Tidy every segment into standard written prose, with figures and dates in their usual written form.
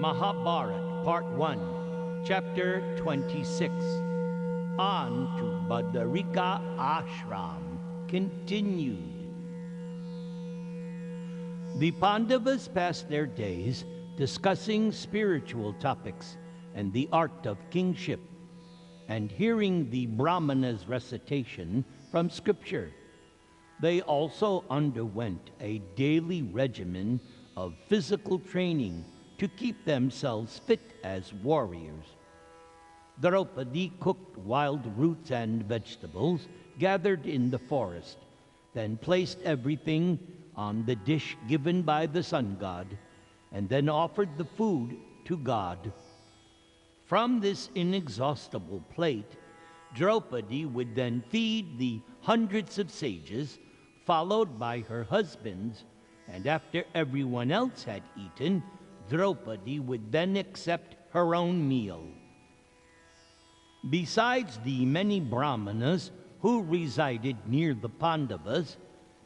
Maha-Bharata, Part 1, Chapter 26. On to Badarika Ashram, continued. The Pandavas passed their days discussing spiritual topics and the art of kingship, and hearing the Brahmana's recitation from scripture. They also underwent a daily regimen of physical training to keep themselves fit as warriors. Draupadi cooked wild roots and vegetables gathered in the forest, then placed everything on the dish given by the sun god, and then offered the food to God. From this inexhaustible plate, Draupadi would then feed the hundreds of sages, followed by her husbands, and after everyone else had eaten, Draupadi would then accept her own meal. Besides the many Brahmanas who resided near the Pandavas,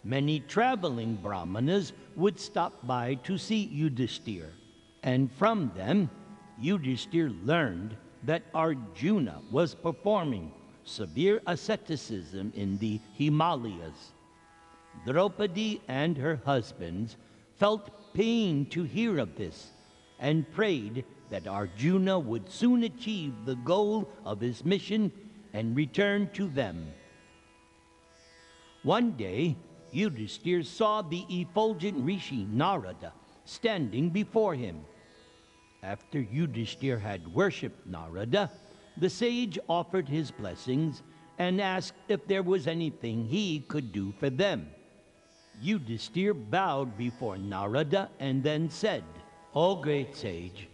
many traveling Brahmanas would stop by to see Yudhishthir, and from them, Yudhishthir learned that Arjuna was performing severe asceticism in the Himalayas. Draupadi and her husbands felt pain to hear of this and prayed that Arjuna would soon achieve the goal of his mission and return to them. One day, Yudhishthir saw the effulgent Rishi Narada standing before him. After Yudhishthir had worshipped Narada, the sage offered his blessings and asked if there was anything he could do for them. Yudhishthir bowed before Narada and then said, "O great sage,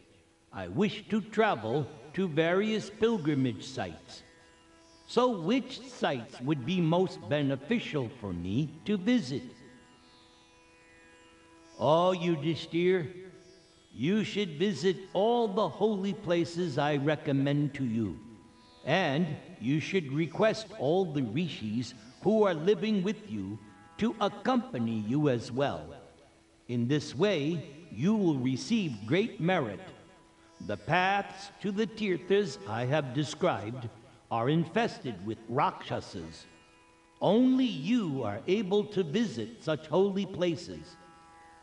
I wish to travel to various pilgrimage sites. So which sites would be most beneficial for me to visit?" "O Yudhishthir, you should visit all the holy places I recommend to you, and you should request all the rishis who are living with you to accompany you as well. In this way, you will receive great merit. The paths to the tirthas I have described are infested with rakshasas. Only you are able to visit such holy places,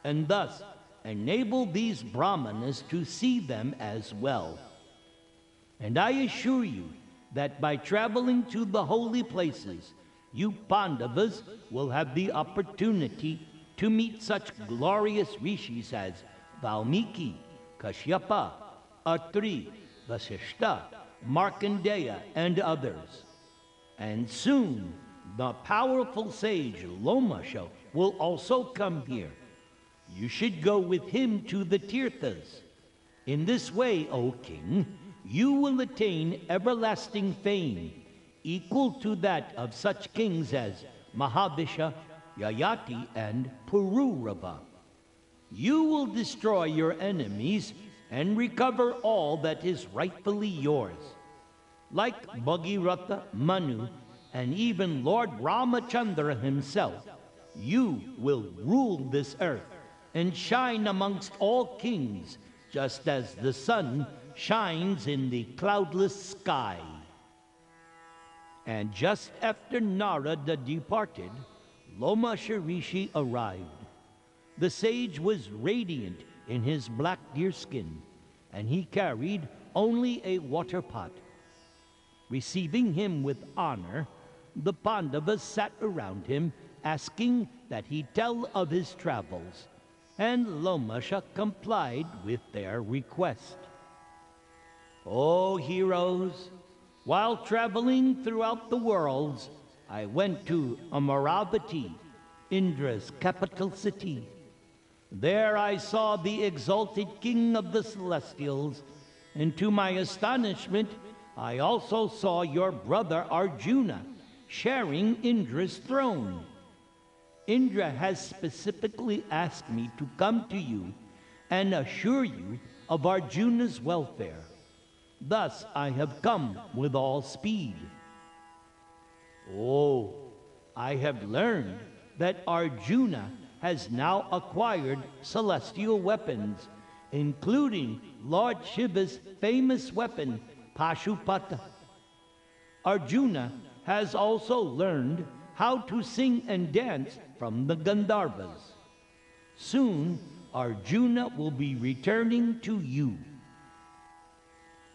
and thus enable these brahmanas to see them as well. And I assure you that by traveling to the holy places, you Pandavas will have the opportunity to meet such glorious rishis as Valmiki, Kashyapa, Atri, Vasishta, Markandeya, and others. And soon, the powerful sage Lomasha will also come here. You should go with him to the tirthas. In this way, O king, you will attain everlasting fame, equal to that of such kings as Mahabisha, Yayati, and Pururava. You will destroy your enemies and recover all that is rightfully yours. Like Bhagirath, Manu, and even Lord Ramachandra himself, you will rule this earth and shine amongst all kings, just as the sun shines in the cloudless sky." And just after Narada departed, Lomasha Rishi arrived. The sage was radiant in his black deerskin, and he carried only a water pot. Receiving him with honor, the Pandavas sat around him, asking that he tell of his travels, and Lomasha complied with their request. "O heroes, while traveling throughout the worlds, I went to Amaravati, Indra's capital city. There I saw the exalted king of the celestials, and to my astonishment, I also saw your brother Arjuna sharing Indra's throne. Indra has specifically asked me to come to you and assure you of Arjuna's welfare. Thus I have come with all speed." "Oh, I have learned that Arjuna has now acquired celestial weapons including Lord Shiva's famous weapon, Pashupata. Arjuna has also learned how to sing and dance from the Gandharvas. Soon, Arjuna will be returning to you.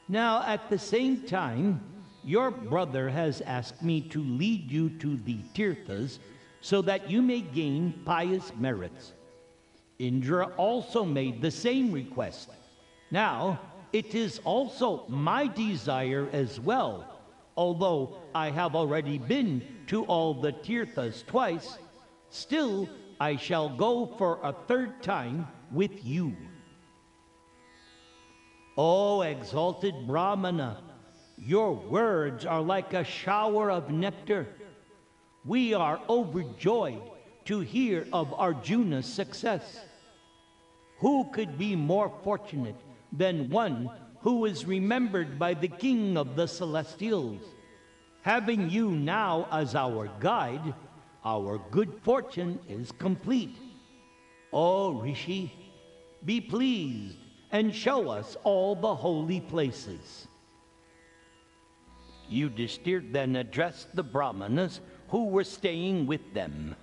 Now, at the same time, your brother has asked me to lead you to the Tirthas so that you may gain pious merits. Indra also made the same request. Now, it is also my desire as well. Although I have already been to all the Tirthas twice, still I shall go for a third time with you. O exalted Brahmana, your words are like a shower of nectar. We are overjoyed to hear of Arjuna's success. Who could be more fortunate than one who is remembered by the King of the Celestials? Having you now as our guide, our good fortune is complete. O Rishi, be pleased and show us all the holy places. Yudhishthir then addressed the Brahmanas who were staying with them.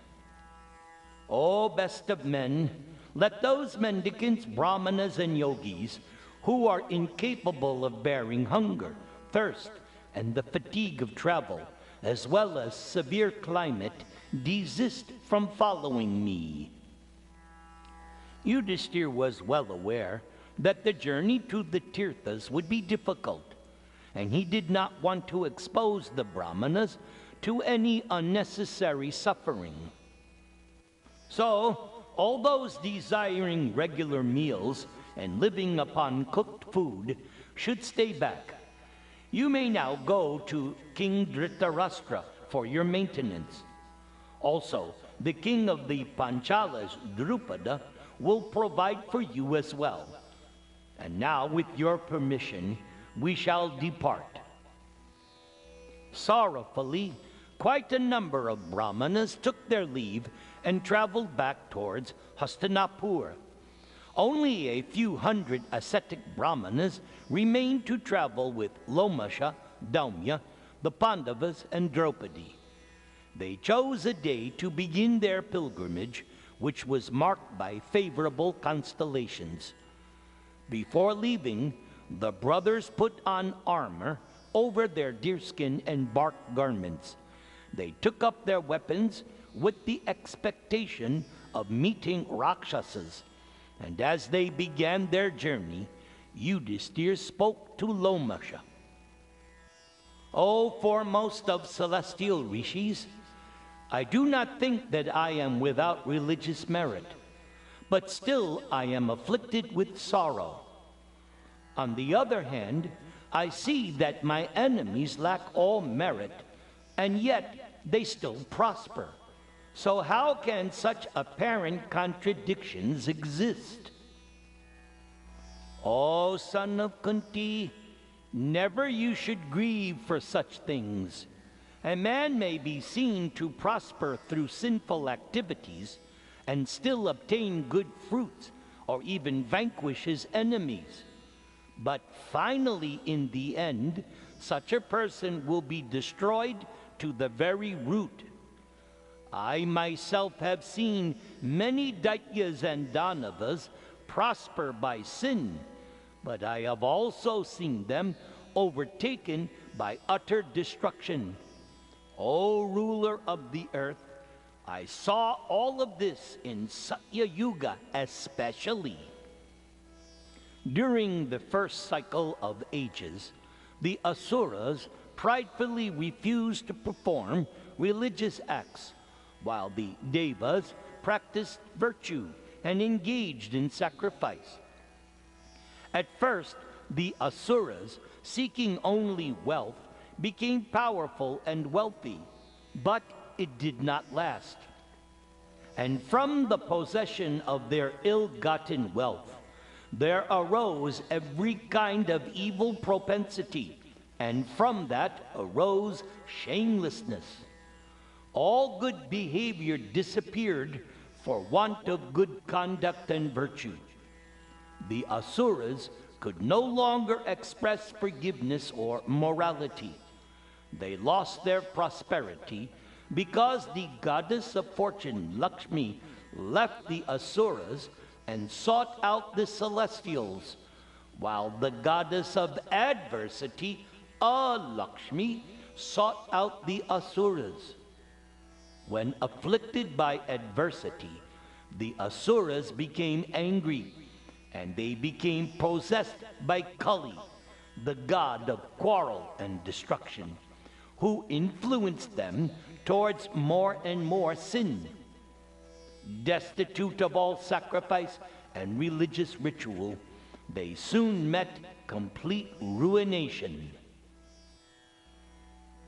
O best of men, let those mendicants, Brahmanas, and yogis who are incapable of bearing hunger, thirst, and the fatigue of travel, as well as severe climate, desist from following me. Yudhishthir was well aware that the journey to the Tirthas would be difficult, and he did not want to expose the Brahmanas to any unnecessary suffering. So, all those desiring regular meals and living upon cooked food should stay back. You may now go to King Dhritarashtra for your maintenance. Also, the king of the Panchalas, Drupada, will provide for you as well. And now, with your permission, we shall depart. Sorrowfully, quite a number of Brahmanas took their leave and traveled back towards Hastinapur. Only a few hundred ascetic Brahmanas remained to travel with Lomasha, Daumya, the Pandavas, and Draupadi. They chose a day to begin their pilgrimage, which was marked by favorable constellations. Before leaving, the brothers put on armor over their deerskin and bark garments. They took up their weapons with the expectation of meeting Rakshasas. And as they began their journey, Yudhishthir spoke to Lomasha. O foremost of celestial rishis, I do not think that I am without religious merit, but still I am afflicted with sorrow. On the other hand, I see that my enemies lack all merit, and yet they still prosper. So how can such apparent contradictions exist? O son of Kunti, never you should grieve for such things. A man may be seen to prosper through sinful activities and still obtain good fruits or even vanquish his enemies. But finally, in the end, such a person will be destroyed to the very root. I myself have seen many Daityas and Danavas prosper by sin, but I have also seen them overtaken by utter destruction. O ruler of the earth, I saw all of this in Satya Yuga especially. During the first cycle of ages, the Asuras pridefully refused to perform religious acts, while the Devas practiced virtue and engaged in sacrifice. At first, the Asuras, seeking only wealth, became powerful and wealthy, but it did not last. And from the possession of their ill-gotten wealth, there arose every kind of evil propensity, and from that arose shamelessness. All good behavior disappeared for want of good conduct and virtue. The Asuras could no longer express forgiveness or morality. They lost their prosperity because the goddess of fortune, Lakshmi, left the Asuras and sought out the celestials, while the goddess of adversity, Lakshmi, sought out the Asuras. When afflicted by adversity, the Asuras became angry, and they became possessed by Kali, the god of quarrel and destruction, who influenced them towards more and more sin. Destitute of all sacrifice and religious ritual, they soon met complete ruination.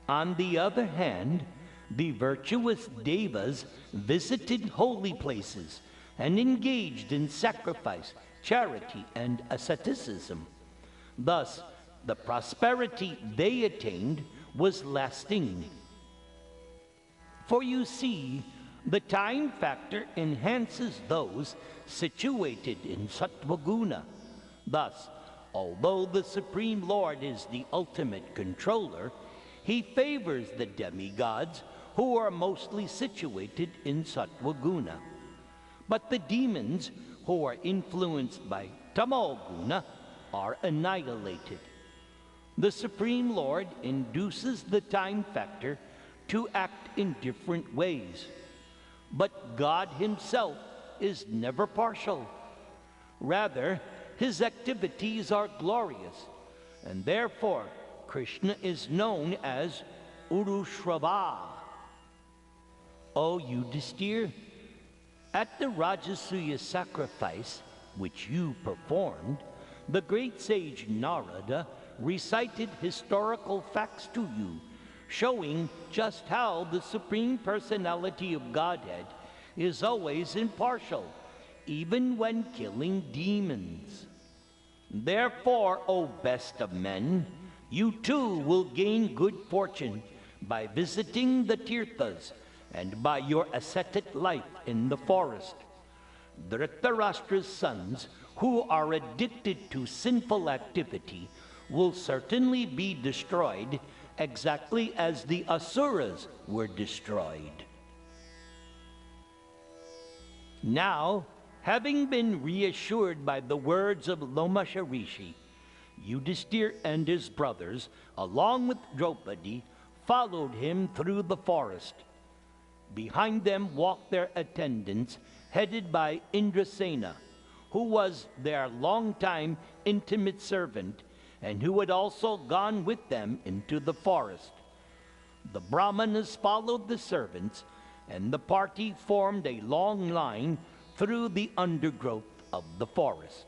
On the other hand, the virtuous Devas visited holy places and engaged in sacrifice, charity, and asceticism. Thus, the prosperity they attained was lasting. For you see, the time factor enhances those situated in Sattva-guna. Thus, although the Supreme Lord is the ultimate controller, he favors the demigods who are mostly situated in Sattva-guna. But the demons who are influenced by Tamo-guna are annihilated. The Supreme Lord induces the time factor to act in different ways. But God himself is never partial. Rather, his activities are glorious, and therefore Krishna is known as Urushrava. O Yudhisthira, at the Rajasuya sacrifice which you performed, the great sage Narada recited historical facts to you, showing just how the Supreme Personality of Godhead is always impartial, even when killing demons. Therefore, O best of men, you too will gain good fortune by visiting the Tirthas and by your ascetic life in the forest. Dhritarashtra's sons who are addicted to sinful activity will certainly be destroyed exactly as the Asuras were destroyed. Now, having been reassured by the words of Lomasha Rishi, Yudhisthira and his brothers, along with Draupadi, followed him through the forest. Behind them walked their attendants, headed by Indrasena, who was their longtime intimate servant, and who had also gone with them into the forest. The Brahmanas followed the servants, and the party formed a long line through the undergrowth of the forest.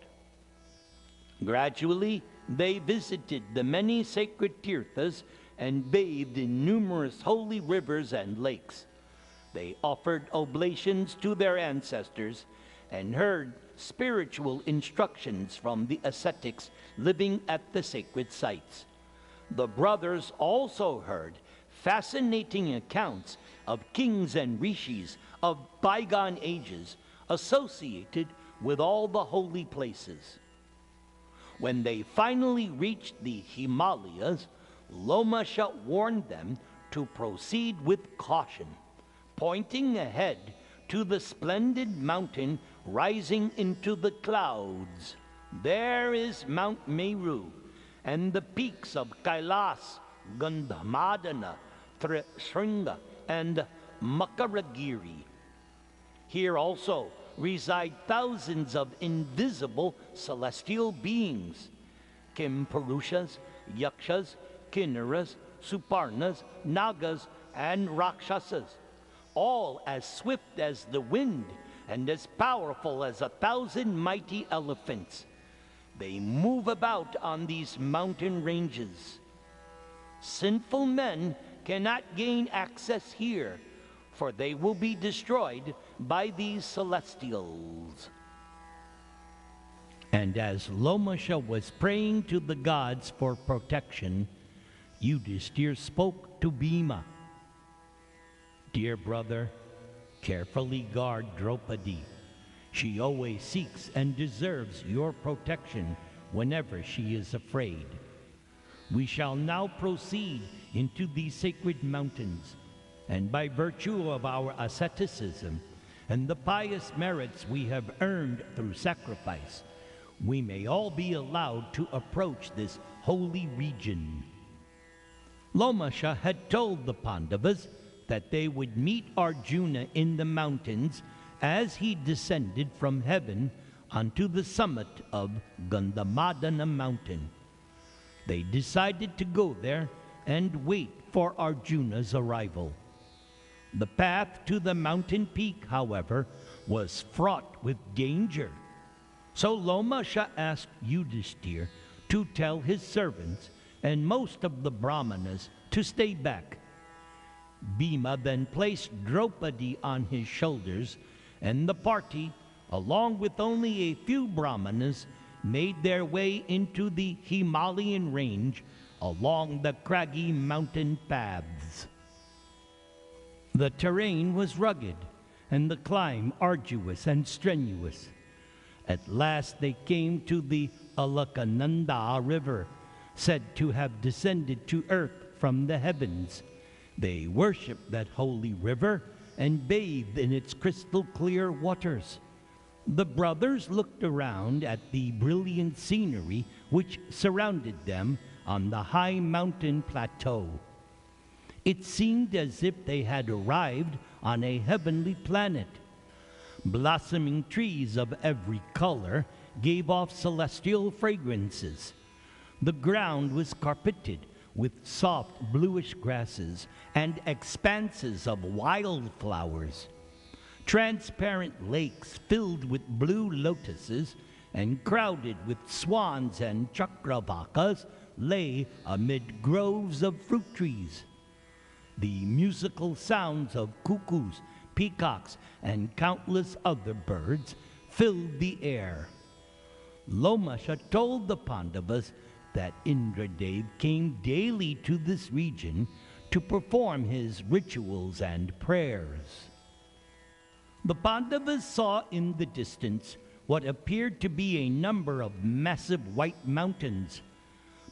Gradually, they visited the many sacred tirthas and bathed in numerous holy rivers and lakes. They offered oblations to their ancestors and heard spiritual instructions from the ascetics living at the sacred sites. The brothers also heard fascinating accounts of kings and rishis of bygone ages associated with all the holy places. When they finally reached the Himalayas, Lomasha warned them to proceed with caution, pointing ahead to the splendid mountain rising into the clouds. There is Mount Meru, and the peaks of Kailas, Gandhamadana, Trishringa, and Makaragiri. Here also reside thousands of invisible celestial beings, Kimpurushas, Yakshas, Kinnaras, Suparnas, Nagas, and Rakshasas, all as swift as the wind and as powerful as 1,000 mighty elephants. They move about on these mountain ranges. Sinful men cannot gain access here, for they will be destroyed by these celestials. And as Lomasha was praying to the gods for protection, Yudhisthira spoke to Bhima. Dear brother, carefully guard Draupadi. She always seeks and deserves your protection whenever she is afraid. We shall now proceed into these sacred mountains, and by virtue of our asceticism and the pious merits we have earned through sacrifice, we may all be allowed to approach this holy region. Lomasha had told the Pandavas that they would meet Arjuna in the mountains as he descended from heaven onto the summit of Gandhamadana mountain. They decided to go there and wait for Arjuna's arrival. The path to the mountain peak, however, was fraught with danger. So Lomasha asked Yudhishthir to tell his servants and most of the Brahmanas to stay back. Bhima then placed Draupadi on his shoulders, and the party, along with only a few Brahmanas, made their way into the Himalayan range along the craggy mountain paths. The terrain was rugged, and the climb arduous and strenuous. At last they came to the Alakananda River, said to have descended to earth from the heavens. They worshipped that holy river and bathed in its crystal clear waters. The brothers looked around at the brilliant scenery which surrounded them on the high mountain plateau. It seemed as if they had arrived on a heavenly planet. Blossoming trees of every color gave off celestial fragrances. The ground was carpeted with soft bluish grasses and expanses of wildflowers. Transparent lakes filled with blue lotuses and crowded with swans and chakravakas lay amid groves of fruit trees. The musical sounds of cuckoos, peacocks, and countless other birds filled the air. Lomasha told the Pandavas that Indradev came daily to this region to perform his rituals and prayers. The Pandavas saw in the distance what appeared to be a number of massive white mountains,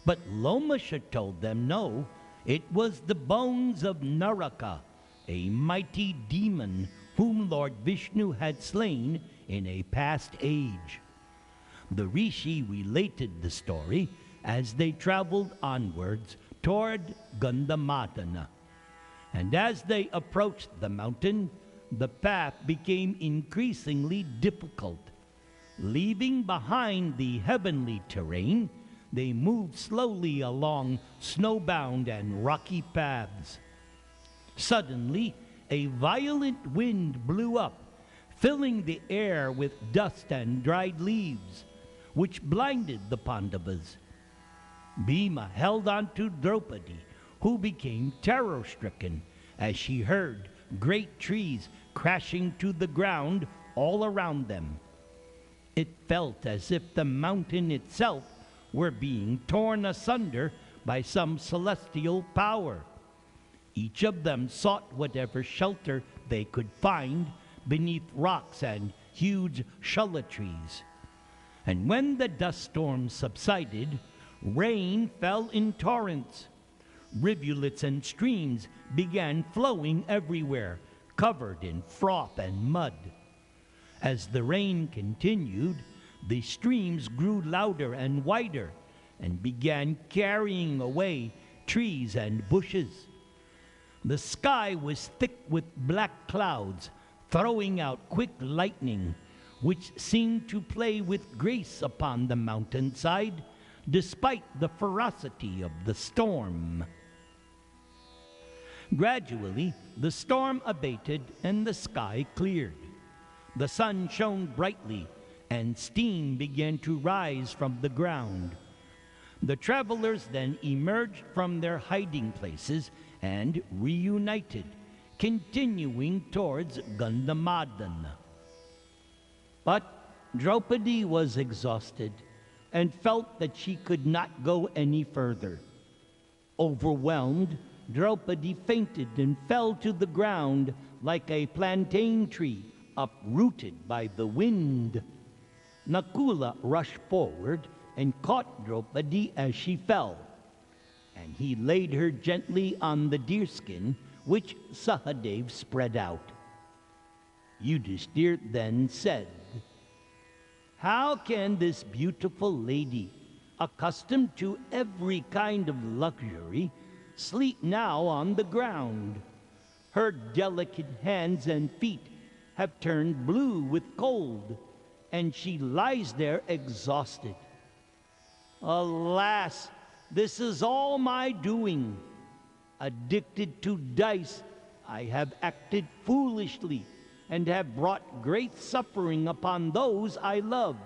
but Lomasha told them no, it was the bones of Naraka, a mighty demon whom Lord Vishnu had slain in a past age. The rishi related the story as they traveled onwards toward Gandhamadana. And as they approached the mountain, the path became increasingly difficult. Leaving behind the heavenly terrain, they moved slowly along snowbound and rocky paths. Suddenly, a violent wind blew up, filling the air with dust and dried leaves, which blinded the Pandavas. Bhima held on to Draupadi, who became terror-stricken as she heard great trees crashing to the ground all around them. It felt as if the mountain itself were being torn asunder by some celestial power. Each of them sought whatever shelter they could find beneath rocks and huge shalla trees. And when the dust storm subsided, rain fell in torrents. Rivulets and streams began flowing everywhere, covered in froth and mud. As the rain continued, the streams grew louder and wider and began carrying away trees and bushes. The sky was thick with black clouds, throwing out quick lightning, which seemed to play with grace upon the mountainside, despite the ferocity of the storm. Gradually, the storm abated and the sky cleared. The sun shone brightly, and steam began to rise from the ground. The travelers then emerged from their hiding places and reunited, continuing towards Gandhamadana. But Draupadi was exhausted and felt that she could not go any further. Overwhelmed, Draupadi fainted and fell to the ground like a plantain tree uprooted by the wind. Nakula rushed forward and caught Draupadi as she fell, and he laid her gently on the deerskin which Sahadev spread out. Yudhishthir then said, "How can this beautiful lady, accustomed to every kind of luxury, sleep now on the ground? Her delicate hands and feet have turned blue with cold, and she lies there exhausted. Alas, this is all my doing. Addicted to dice, I have acted foolishly and have brought great suffering upon those I love.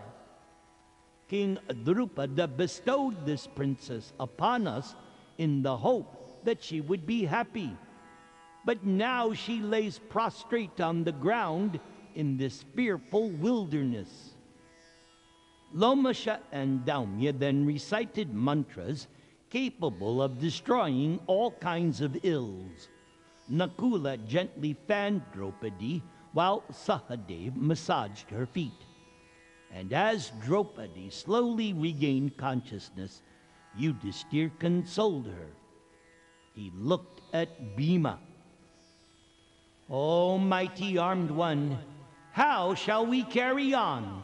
King Drupada bestowed this princess upon us in the hope that she would be happy. But now she lays prostrate on the ground in this fearful wilderness." Lomasha and Daumya then recited mantras capable of destroying all kinds of ills. Nakula gently fanned Draupadi while Sahadev massaged her feet. And as Draupadi slowly regained consciousness, Yudhishthir consoled her. He looked at Bhima. "O mighty armed one, how shall we carry on?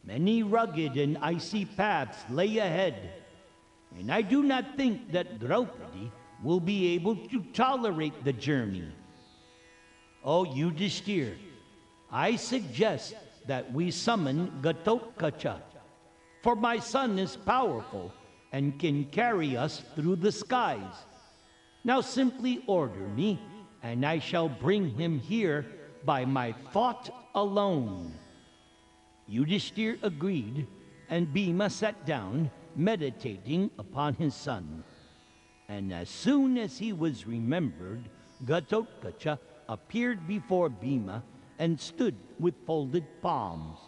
Many rugged and icy paths lay ahead, and I do not think that Draupadi will be able to tolerate the journey. O Yudhishthir, I suggest that we summon Gatotkacha, for my son is powerful and can carry us through the skies. Now simply order me, and I shall bring him here by my thought alone." Yudhishthir agreed, and Bhima sat down, meditating upon his son. And as soon as he was remembered, Gatotkacha appeared before Bhima and stood with folded palms.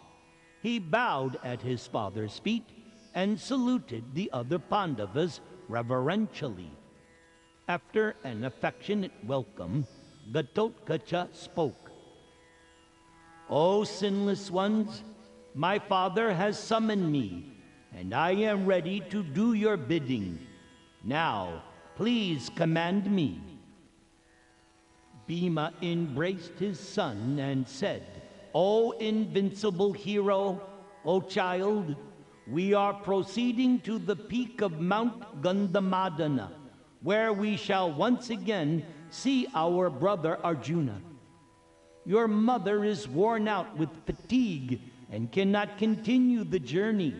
He bowed at his father's feet and saluted the other Pandavas reverentially. After an affectionate welcome, Gatotkacha spoke. "O sinless ones, my father has summoned me, and I am ready to do your bidding. Now, please command me." Bhima embraced his son and said, "O invincible hero, O child, we are proceeding to the peak of Mount Gandhamadana, where we shall once again see our brother Arjuna. Your mother is worn out with fatigue and cannot continue the journey,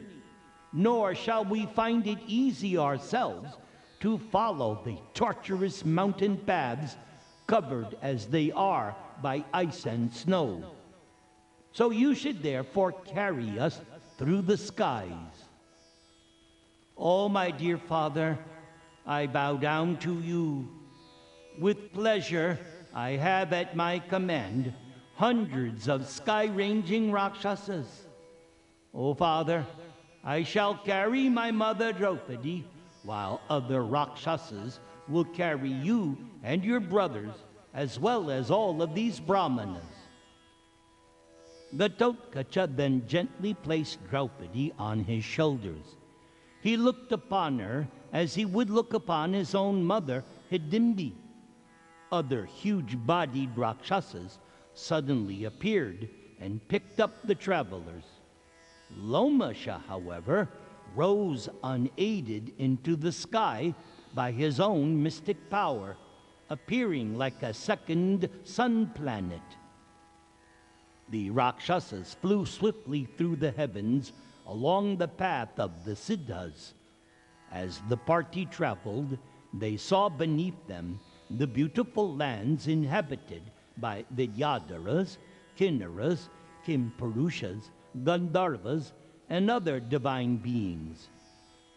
nor shall we find it easy ourselves to follow the tortuous mountain paths covered as they are by ice and snow. So you should therefore carry us through the skies." "Oh, my dear father, I bow down to you. With pleasure, I have at my command hundreds of sky-ranging Rakshasas. O father, I shall carry my mother Draupadi, while other Rakshasas will carry you and your brothers, as well as all of these Brahmanas." Gatotkacha then gently placed Draupadi on his shoulders. He looked upon her as he would look upon his own mother, Hidimbi. Other huge-bodied Rakshasas suddenly appeared and picked up the travelers. Lomasha, however, rose unaided into the sky by his own mystic power, appearing like a second sun planet. The Rakshasas flew swiftly through the heavens along the path of the Siddhas. As the party traveled, they saw beneath them the beautiful lands inhabited by Vidyadharas, Kinnaras, Kimpurushas, Gandharvas, and other divine beings.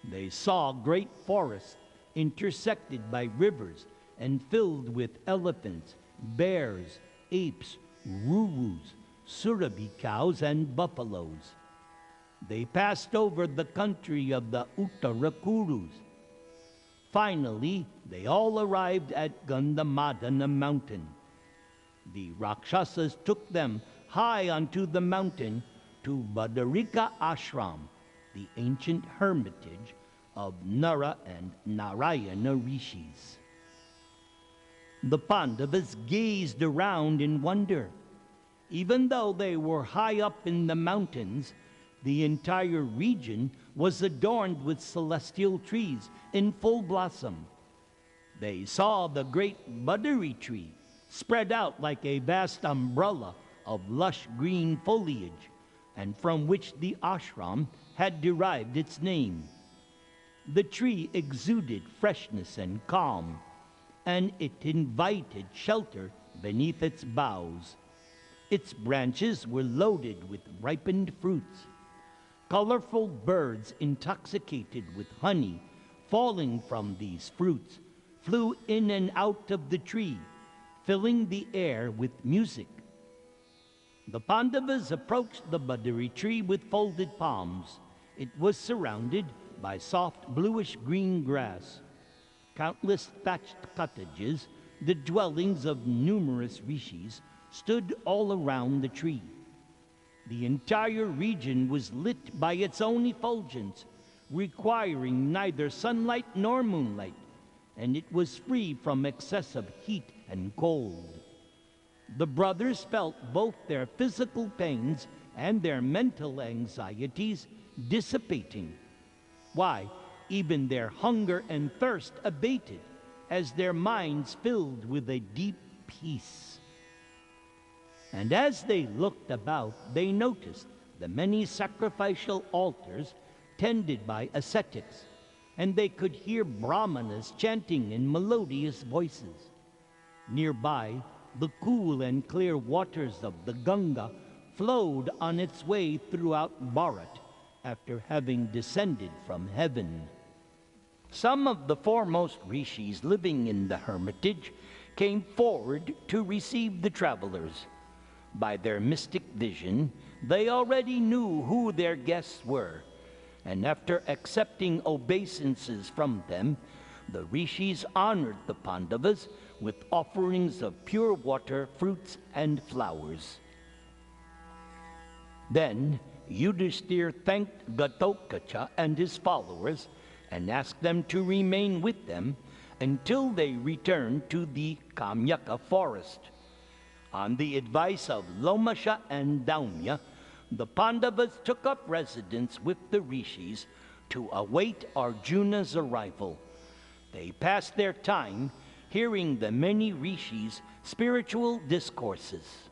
They saw great forests intersected by rivers and filled with elephants, bears, apes, rurus, surabhi cows, and buffaloes. They passed over the country of the Uttarakurus. Finally, they all arrived at Gandhamadana mountain. The Rakshasas took them high onto the mountain to Badarika Ashram, the ancient hermitage of Nara and Narayana rishis. The Pandavas gazed around in wonder. Even though they were high up in the mountains, the entire region was adorned with celestial trees in full blossom. They saw the great Badari tree spread out like a vast umbrella of lush green foliage, and from which the ashram had derived its name. The tree exuded freshness and calm, and it invited shelter beneath its boughs. Its branches were loaded with ripened fruits. Colorful birds intoxicated with honey falling from these fruits flew in and out of the tree, filling the air with music. The Pandavas approached the Badari tree with folded palms. It was surrounded by soft bluish-green grass. Countless thatched cottages, the dwellings of numerous rishis, stood all around the tree. The entire region was lit by its own effulgence, requiring neither sunlight nor moonlight, and it was free from excessive heat and cold. The brothers felt both their physical pains and their mental anxieties dissipating. Why, even their hunger and thirst abated as their minds filled with a deep peace. And as they looked about, they noticed the many sacrificial altars tended by ascetics, and they could hear brahmanas chanting in melodious voices. Nearby, the cool and clear waters of the Ganga flowed on its way throughout Bharat after having descended from heaven. Some of the foremost rishis living in the hermitage came forward to receive the travelers. By their mystic vision, they already knew who their guests were, and after accepting obeisances from them, the rishis honored the Pandavas with offerings of pure water, fruits, and flowers. Then Yudhishthir thanked Ghatokacha and his followers and asked them to remain with them until they returned to the Kamyaka forest. On the advice of Lomasha and Daumya, the Pandavas took up residence with the rishis to await Arjuna's arrival. They passed their time hearing the many rishis' spiritual discourses.